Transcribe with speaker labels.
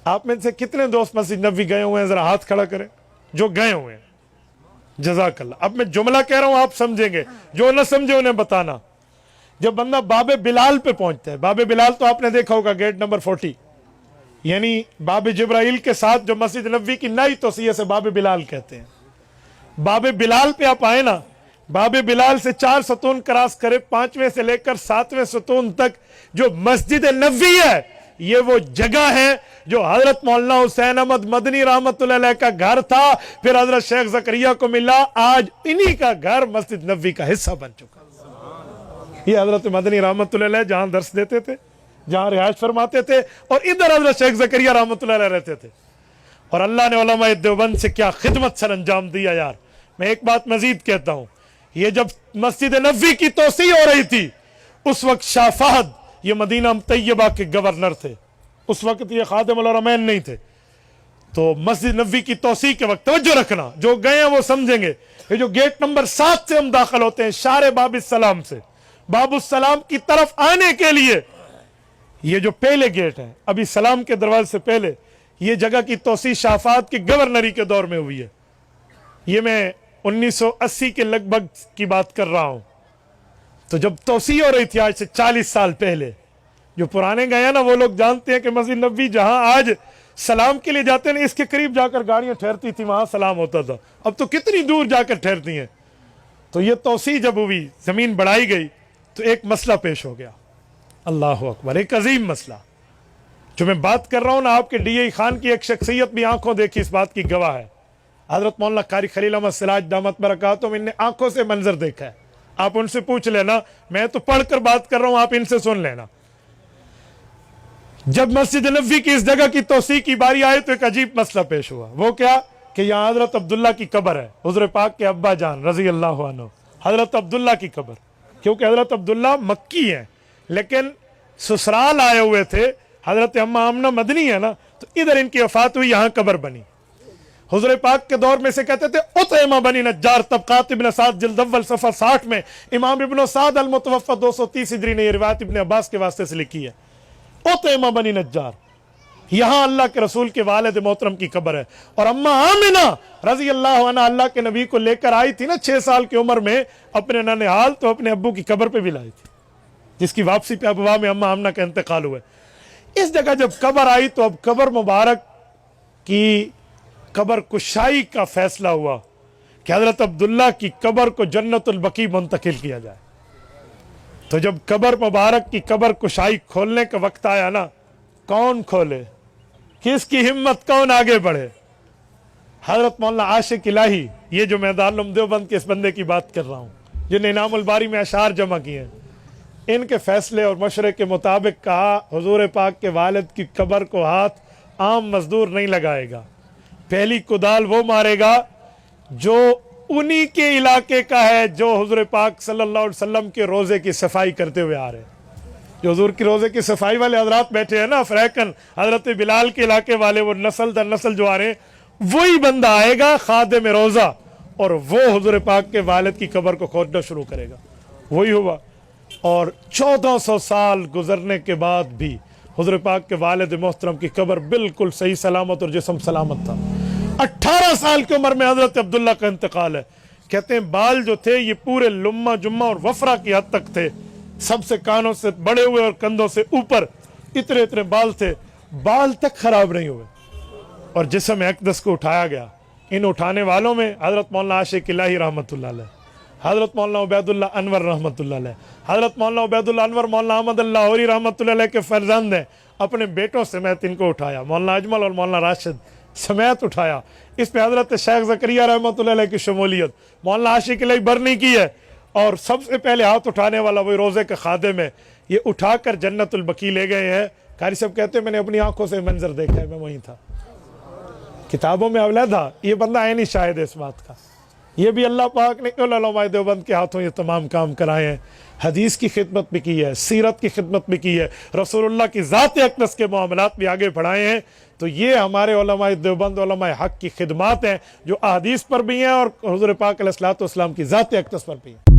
Speaker 1: آپ میں سے کتنے دوست مسجد نبوی گئے ہوئے ہیں؟ ذرا ہاتھ کھڑا کریں جو گئے ہوئے ہیں. جزاک اللہ. اب میں جملہ کہہ رہا ہوں آپ سمجھیں گے, جو نہ سمجھے انہیں بتانا. جب بندہ باب بلال پہ پہنچتا ہے, باب بلال تو آپ نے دیکھا ہوگا گیٹ نمبر 40, یعنی باب جبرائیل کے ساتھ جو مسجد نبوی کی نئی توسیع سے باب بلال کہتے ہیں. باب بلال پہ آپ آئے نا, باب بلال سے 4 ستون کراس کرے, 5ویں سے لے کر 7ویں ستون تک جو مسجد نبوی ہے, یہ وہ جگہ ہے جو حضرت مولانا حسین احمد مدنی رحمت اللہ علیہ کا گھر تھا, پھر حضرت شیخ زکریا کو ملا, آج انہی کا گھر مسجد نبوی کا حصہ بن چکا. یہ حضرت مدنی رحمت اللہ علیہ جہاں درس دیتے تھے, جہاں رہائش فرماتے تھے, اور ادھر حضرت شیخ زکریا رحمت اللہ علیہ رہتے تھے. اور اللہ نے علماء دیوبند سے کیا خدمت سر انجام دیا یار. میں ایک بات مزید کہتا ہوں, یہ جب مسجد نبوی کی توسیع ہو رہی تھی, اس وقت شاہ فہد یہ مدینہ طیبہ کے گورنر تھے, اس وقت یہ خادم الحرمین نہیں تھے. تو مسجد نبوی کی توسیع کے وقت توجہ رکھنا, جو گئے ہیں وہ سمجھیں گے. یہ جو گیٹ نمبر 7 سے ہم داخل ہوتے ہیں, شارع باب السلام سے, باب السلام کی طرف آنے کے لیے یہ جو پہلے گیٹ ہے, ابھی سلام کے دروازے سے پہلے, یہ جگہ کی توسیع شاہ فہد کی گورنری کے دور میں ہوئی ہے. یہ میں 1980 کے لگ بھگ کی بات کر رہا ہوں. تو جب توسیع ہو رہی تھی آج سے 40 سال پہلے, جو پرانے گئے ہیں نا وہ لوگ جانتے ہیں کہ مسجد نبوی جہاں آج سلام کے لیے جاتے ہیں, اس کے قریب جا کر گاڑیاں ٹھہرتی تھی, وہاں سلام ہوتا تھا. اب تو کتنی دور جا کر ٹھہرتی ہیں. تو یہ توسیع جب ہوئی, زمین بڑھائی گئی, تو ایک مسئلہ پیش ہو گیا. اللہ اکبر, ایک عظیم مسئلہ جو میں بات کر رہا ہوں نا, آپ کے ڈی اے خان کی ایک شخصیت بھی آنکھوں دیکھی اس بات کی گواہ ہے. حضرت مولانا قاری خلیل احمد سراج دامت برکاتہم, ان نے آنکھوں سے منظر دیکھا ہے. آپ ان سے پوچھ لینا, میں تو پڑھ کر بات کر رہا ہوں, آپ ان سے سن لینا. جب مسجد نبوی کی اس جگہ کی توسیع کی باری آئی تو ایک عجیب مسئلہ پیش ہوا. وہ کیا کہ یہاں حضرت عبداللہ کی قبر ہے, حضور پاک کے ابا جان رضی اللہ عنہ, حضرت عبداللہ کی قبر. کیونکہ حضرت عبداللہ مکی ہیں لیکن سسرال آئے ہوئے تھے, حضرت اما آمنہ مدنی ہے نا, تو ادھر ان کی وفات ہوئی, یہاں قبر بنی. حضور پاک کے دور میں سے کہتے تھے اطعمہ بنی نجار, طبقات ابن سعد جلد اول صفحہ 60 میں امام ابن سعد المتوفى 230 ہجری نے یہ روایت ابن عباس کے واسطے سے لکھی ہے. اطعمہ بنی نجار, یہاں اللہ کے رسول کے والد محترم کی قبر ہے. اور اما آمنہ رضی اللہ عنہ اللہ کے نبی کو لے کر آئی تھی نا 6 سال کی عمر میں اپنے ننہال, تو اپنے ابو کی قبر پہ بھی لائی تھی, جس کی واپسی پہ ابوا میں اما آمنہ کا انتقال ہوا. اس جگہ جب قبر آئی تو اب قبر مبارک کی قبر کشائی کا فیصلہ ہوا کہ حضرت عبداللہ کی قبر کو جنت البقیع منتقل کیا جائے. تو جب قبر مبارک کی قبر کشائی کھولنے کا وقت آیا نا, کون کھولے, کس کی ہمت, کون آگے بڑھے؟ حضرت مولانا عاشق الہی, یہ جو میں دارالعلوم دیوبند کے اس بندے کی بات کر رہا ہوں, جن نے انعام الباری میں اشعار جمع کیے ہیں, ان کے فیصلے اور مشورے کے مطابق کہا حضور پاک کے والد کی قبر کو ہاتھ عام مزدور نہیں لگائے گا, پہلی کدال وہ مارے گا جو انہی کے علاقے کا ہے, جو حضور پاک صلی اللہ علیہ وسلم کے روزے کی صفائی کرتے ہوئے آ رہے ہیں. جو حضور کی روزے کی صفائی والے حضرات بیٹھے ہیں نا, فریقن حضرت بلال کے علاقے والے, وہ نسل در نسل جو آ رہے ہیں, وہی بندہ آئے گا خادم روزہ, اور وہ حضور پاک کے والد کی قبر کو کھودنا شروع کرے گا. وہی ہوا. اور 1400 سال گزرنے کے بعد بھی حضور پاک کے والد محترم کی قبر بالکل صحیح سلامت اور جسم سلامت تھا. 18 سال کی عمر میں حضرت عبداللہ کا انتقال ہے. کہتے ہیں بال جو تھے یہ پورے لمہ جمہ اور وفرہ کی حد تک تھے, سب سے کانوں سے بڑے ہوئے اور کندھوں سے اوپر اتنے اتنے بال تھے, بال تک خراب نہیں ہوئے. اور جسم اقدس کو اٹھایا گیا. ان اٹھانے والوں میں حضرت مولانا عاشق الہی رحمۃ اللہ علیہ, حضرت مولانا عبید اللہ انور رحمۃ اللہ علیہ, حضرت مولانا عبید اللہ انور مولانا احمد اللہ لاہوری رحمۃ اللہ علیہ کے فرزند ہیں. اپنے بیٹوں سمیت ان کو اٹھایا, مولانا اجمل اور مولانا راشد سمیت اٹھایا. اس پہ حضرت شیخ زکریا رحمۃ اللہ علیہ کی شمولیت, مولانا عاشق الہی برنی کی ہے, اور سب سے پہلے ہاتھ اٹھانے والا وہی روزے کا خادم ہے. یہ اٹھا کر جنت البقیع لے گئے ہیں. قاری صاحب کہتے ہیں میں نے اپنی آنکھوں سے منظر دیکھا ہے, میں وہیں تھا, کتابوں میں علیحدہ یہ بندہ عینی شاہد ہے اس بات کا. یہ بھی اللہ پاک نے علماء دیوبند کے ہاتھوں یہ تمام کام کرائے ہیں. حدیث کی خدمت بھی کی ہے, سیرت کی خدمت بھی کی ہے, رسول اللہ کی ذات اقدس کے معاملات بھی آگے بڑھائے ہیں. تو یہ ہمارے علماء دیوبند علماء حق کی خدمات ہیں جو احادیث پر بھی ہیں اور حضور پاک علیہ الصلوۃ والسلام کی ذات اقدس پر بھی ہیں.